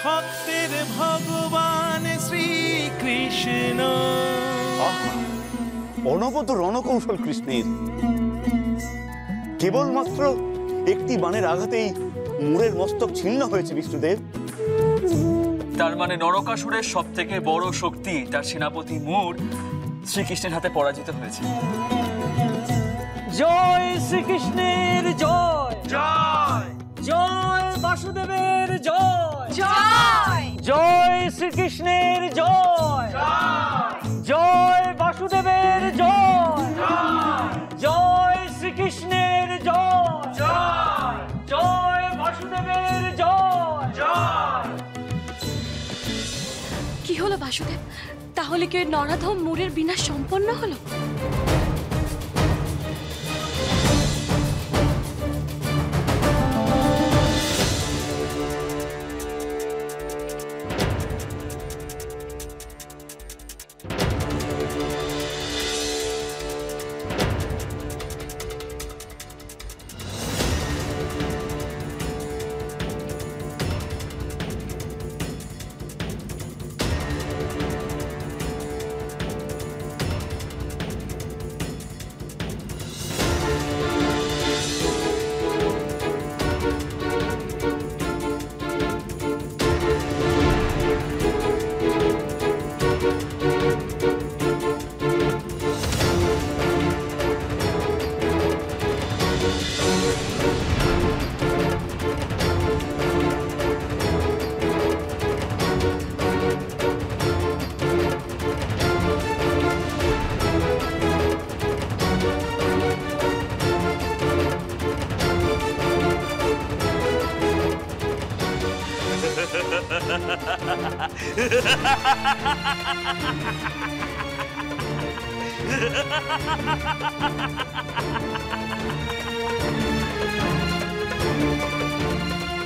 ভক্তের ভগবান শ্রীকৃষ্ণ। অনবদ্য রণকৌশল কৃষ্ণের। কেবলমাত্র একটি বাণের আঘাতেই মুরের মস্তক ছিন্ন হয়েছে বিষ্ণুদেব। তার মানে নরকাসুরের সব থেকে বড় শক্তি তার সেনাপতি মুর শ্রীকৃষ্ণের হাতে পরাজিত হয়েছে। জয় শ্রীকৃষ্ণের জয় জয়, জয় বাসুদেবের জয় জয়, জয় শ্রীকৃষ্ণের জয় জয়, জয় বাসুদেবের জয় জয়, জয় শ্রীকৃষ্ণের জয় জয়, জয় বাসুদেবের জয় জয়। কি হলো বাসুদেব? তাহলে কি নরাধম মুরের বিনাশ সম্পন্ন হলো?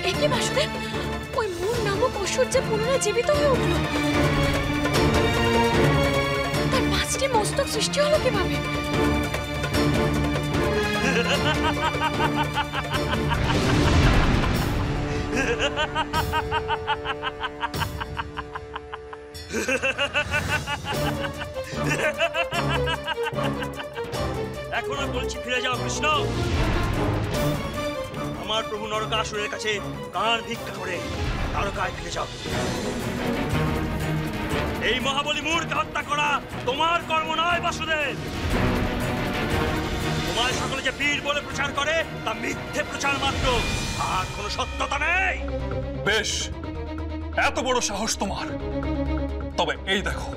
একে বাসুদেব, ওই মুর নামক অসুর যে পুনরায় জীবিত হয়ে উঠল, তার 5টি মস্তক সৃষ্টি হলো কিভাবে? এখনো বলছি ফিরে যাও কৃষ্ণ। আমার প্রভু নরকাসুরের কাছে কান ভিক্ষা করে তারকায় ফিরে যাও। এই মহাবলী মূর্খকে হত্যা করা তোমার কর্ম নয় বাসুদেব। তোমার সকলে যে বীর বলে প্রচার করে তা মিথ্যে প্রচার মাত্র, আর কোনো সত্যতা নেই। বেশ, এত বড় সাহস তোমার? তবে এই দেখো,